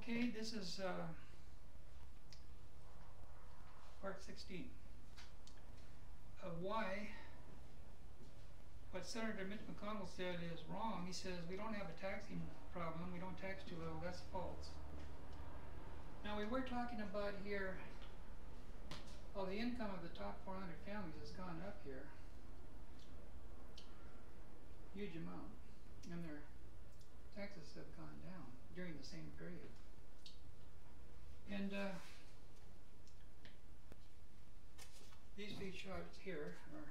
Okay, this is part 16 of why what Senator Mitch McConnell said is wrong. He says we don't have a taxing problem, we don't tax too little. That's false. Now we were talking about here, well, the income of the top 400 families has gone up here, huge amount, and their taxes have gone down during the same period. And these three charts here are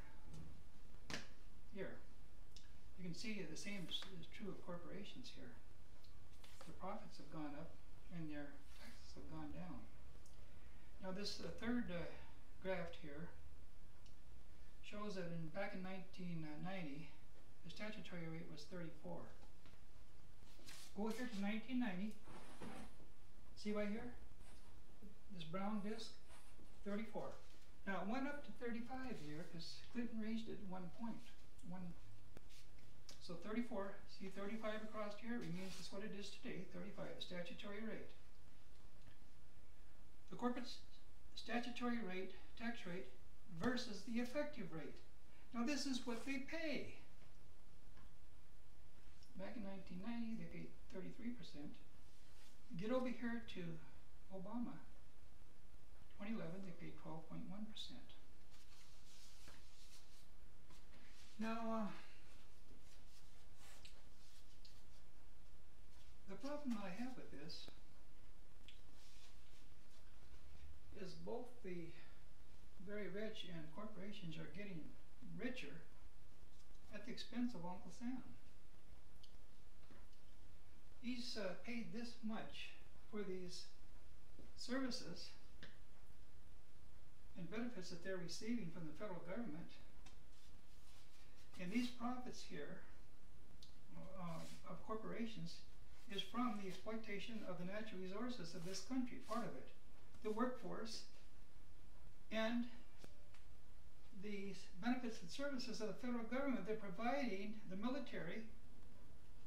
here. You can see the same is true of corporations here. Their profits have gone up and their taxes have gone down. Now this third graph here shows that back in 1990, the statutory rate was 34. Go here to 1990. See right here? This brown disc, 34. Now it went up to 35 here because Clinton raised it 1 point. So 34, see 35 across here, remains just what it is today, 35, statutory rate. The corporate statutory rate, tax rate, versus the effective rate. Now this is what they pay. Back in 1990, they paid 33%. Get over here to Obama. 2011, they paid 12.1%. Now, the problem I have with this is both the very rich and corporations are getting richer at the expense of Uncle Sam. He's paid this much for these services and benefits that they're receiving from the federal government. And these profits here of corporations is from the exploitation of the natural resources of this country, part of it. The workforce and the benefits and services of the federal government. They're providing the military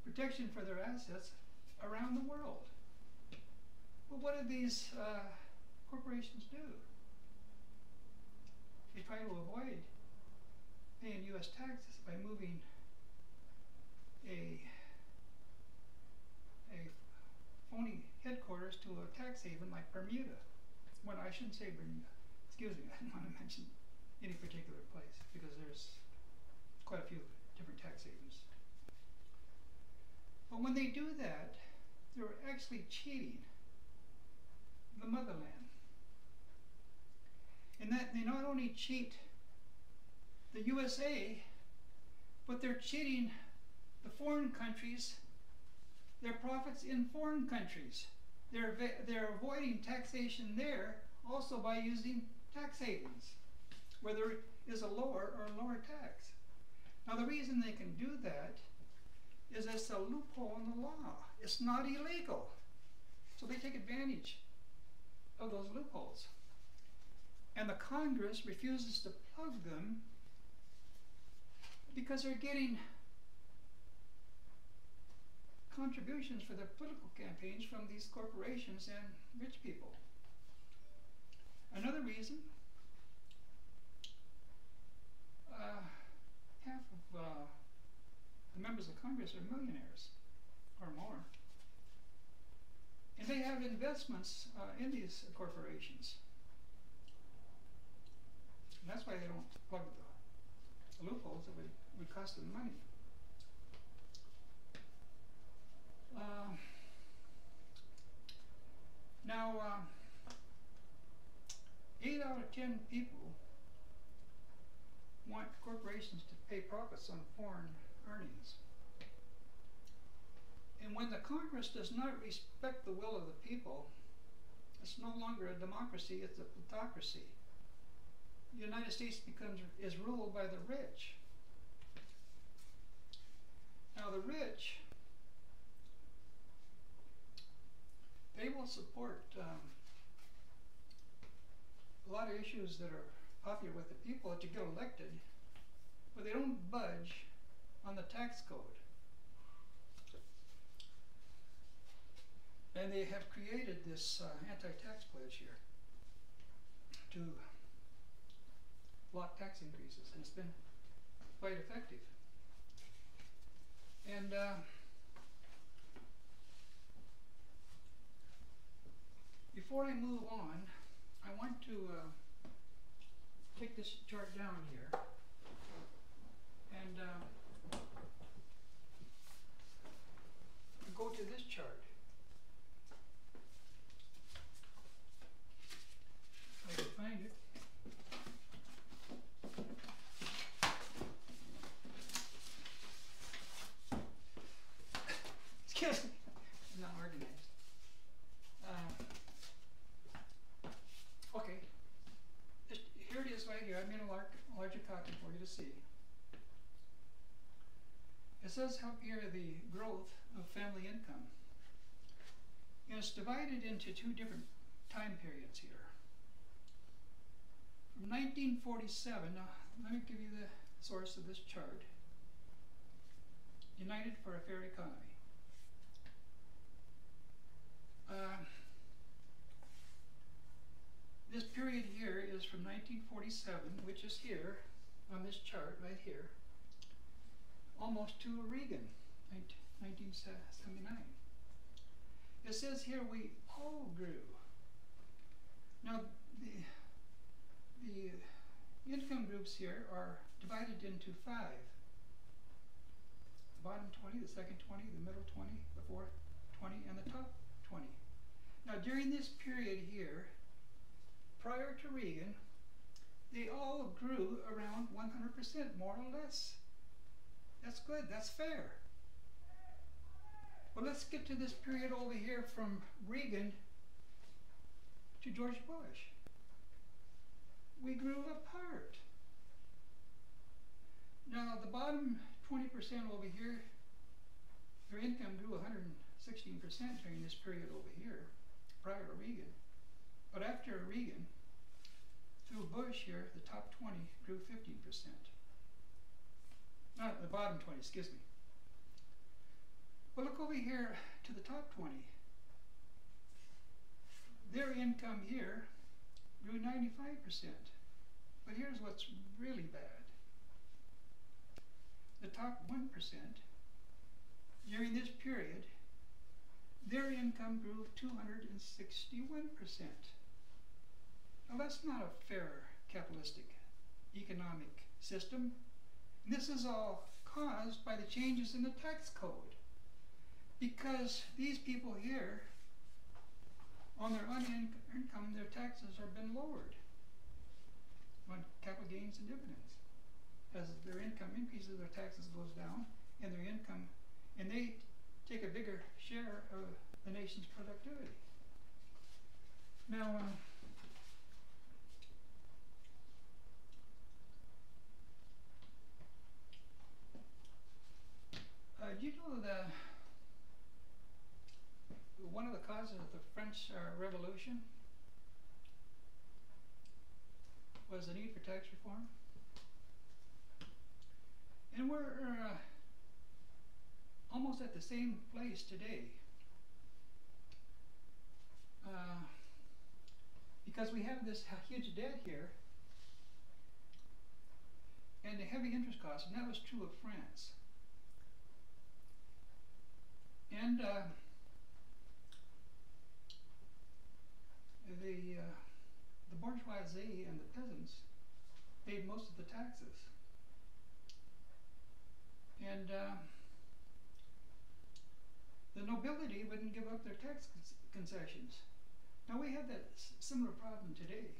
protection for their assets around the world. Well, what do these corporations do? They try to avoid paying U.S. taxes by moving a phony headquarters to a tax haven like Bermuda. Well, I shouldn't say Bermuda. Excuse me, I didn't want to mention any particular place because there's quite a few different tax havens. But when they do that, they're actually cheating the motherland. In that they not only cheat the USA, but they're cheating the foreign countries, their profits in foreign countries. They're avoiding taxation there also by using tax havens, where there is a lower tax. Now the reason they can do that is it's a loophole in the law. It's not illegal. So they take advantage of those loopholes. And the Congress refuses to plug them because they're getting contributions for their political campaigns from these corporations and rich people. Another reason, half of the members of Congress are millionaires or more. And they have investments in these corporations. And that's why they don't plug the loopholes that would cost them money. Now, 8 out of 10 people want corporations to pay profits on foreign earnings. And when the Congress does not respect the will of the people, it's no longer a democracy, it's a plutocracy. The United States is ruled by the rich. Now the rich, they will support a lot of issues that are popular with the people to get elected, but they don't budge on the tax code. And they have created this anti-tax pledge here to block tax increases, and it's been quite effective. And before I move on, I want to take this chart down here and go to this chart. If I can find it. Excuse me, I'm not organized. Okay, here it is right here. I made a larger copy for you to see. It says up here the growth of family income. And it's divided into two different time periods here. From 1947, now let me give you the source of this chart. United for a Fair Economy. This period here is from 1947, which is here on this chart right here, almost to Reagan, 1979. It says here we all grew. Now the income groups here are divided into 5. The bottom 20, the second 20, the middle 20, the fourth 20, and the top 20. Now during this period here, prior to Reagan, they all grew around 100%, more or less. That's good, that's fair. Well, let's get to this period over here from Reagan to George Bush. We grew apart. Now the bottom 20% over here, their income grew 116% during this period over here, prior to Reagan. But after Reagan, through Bush here, the top 20 grew 15%. Not the bottom 20, excuse me. Well, look over here to the top 20. Their income here grew 95%. But here's what's really bad. The top 1%, during this period, their income grew 261%. Now that's not a fair capitalistic economic system. And this is all caused by the changes in the tax code. Because these people here, on their unearned income, their taxes have been lowered on capital gains and dividends. As their income increases, their taxes goes down, and their income, and they take a bigger share of the nation's productivity. Now, do you know that one of the causes of the French Revolution was the need for tax reform? And we're almost at the same place today. Because we have this huge debt here and the heavy interest costs, and that was true of France. And the bourgeoisie and the peasants paid most of the taxes. And the nobility wouldn't give up their tax concessions. Now we have that similar problem today.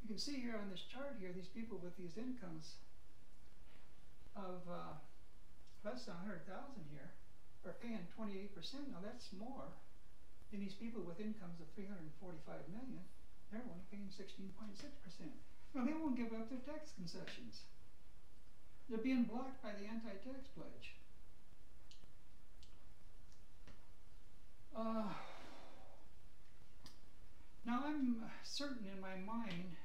You can see here on this chart here, these people with these incomes of less than 100,000 here are paying 28%. Now that's more than these people with incomes of 345 million. They're only paying 16.6%. Now they won't give up their tax concessions. They're being blocked by the anti-tax pledge. Now I'm certain in my mind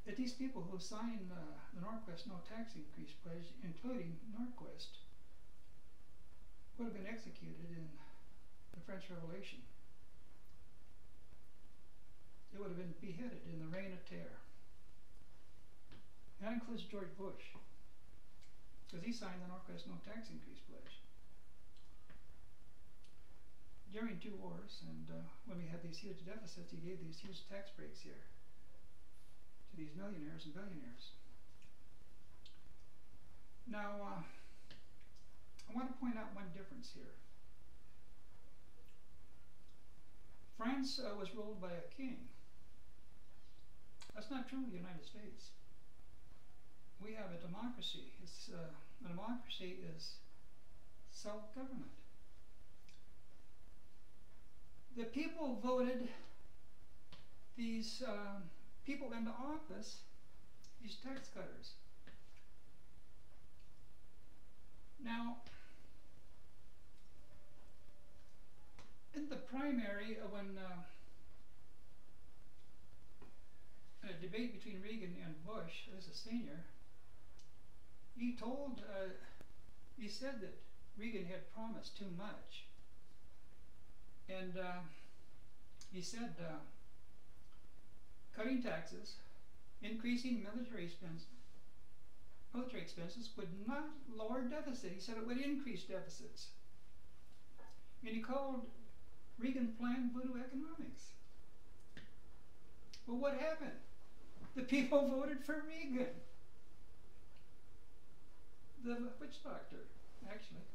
that these people who signed the Norquist no tax increase pledge, including Norquist, would have been executed in the French Revolution. They would have been beheaded in the Reign of Terror. That includes George Bush, because he signed the Northwest No Tax Increase Pledge during 2 wars, and when we had these huge deficits, he gave these huge tax breaks here to these millionaires and billionaires. Now, I want to point out one difference here. France was ruled by a king. That's not true of the United States. We have a democracy. A democracy is self-government. The people voted these people into office, these tax cutters. Now, in the primary, when a debate between Reagan and Bush, as a senior, he said that Reagan had promised too much. And he said cutting taxes, increasing military expenses would not lower deficit. He said it would increase deficits. And he called Reagan plan voodoo economics. Well, what happened? The people voted for Reagan. The witch doctor, actually.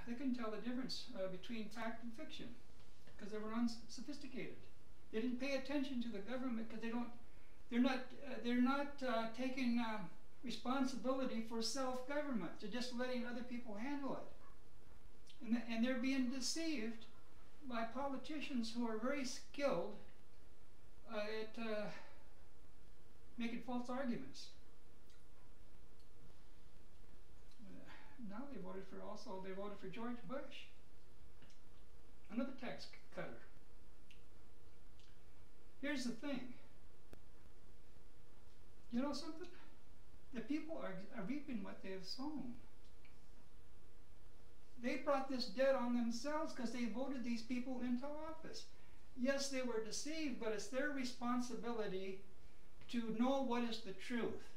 They couldn't tell the difference between fact and fiction because they were unsophisticated. They didn't pay attention to the government because they're not taking responsibility for self-government. They're just letting other people handle it, and they're being deceived by politicians who are very skilled at making false arguments. Now they voted for George Bush, another tax cutter. Here's the thing. You know something? The people are reaping what they have sown. They brought this debt on themselves because they voted these people into office. Yes, they were deceived, but it's their responsibility to know what is the truth.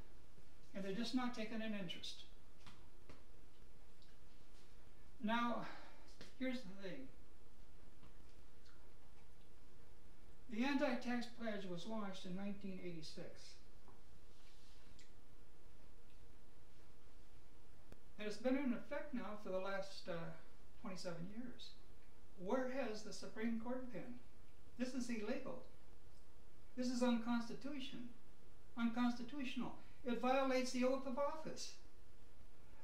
And they're just not taking an interest. Now, here's the thing. The anti-tax pledge was launched in 1986. And it's been in effect now for the last 27 years. Where has the Supreme Court been? This is illegal. This is unconstitutional. It violates the oath of office.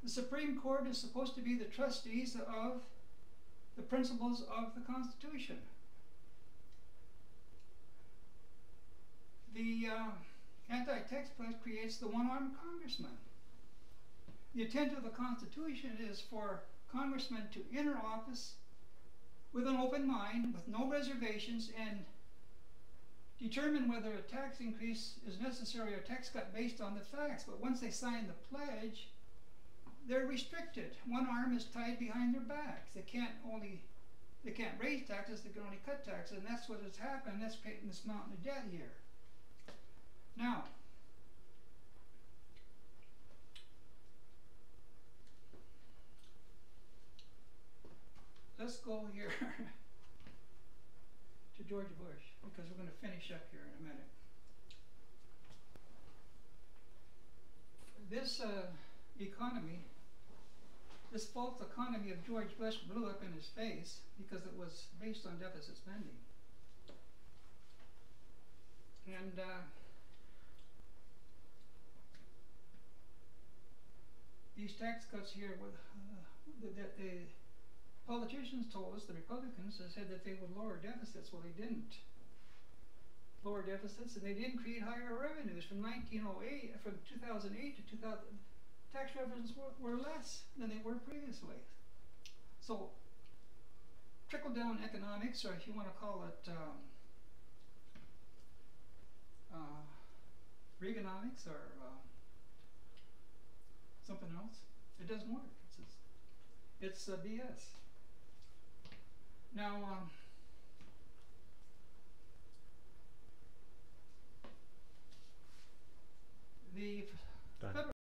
The Supreme Court is supposed to be the trustees of the principles of the Constitution. The anti-tax pledge creates the one-armed congressman. The intent of the Constitution is for congressmen to enter office with an open mind, with no reservations, and determine whether a tax increase is necessary or a tax cut based on the facts. But once they sign the pledge, they're restricted. One arm is tied behind their backs. They can't raise taxes, they can only cut taxes, and that's what has happened. That's creating this mountain of debt here. Now, let's go here to George Bush, because we're going to finish up here in a minute. This economy, this false economy of George Bush blew up in his face because it was based on deficit spending. And these tax cuts here, the politicians told us, the Republicans, said that they would lower deficits. Well, they didn't lower deficits, and they didn't create higher revenues. From 2008 to 2000, tax revenues were less than they were previously. So, trickle-down economics, or if you want to call it Reaganomics or something else, it doesn't work. It's BS. Now, the Done. federal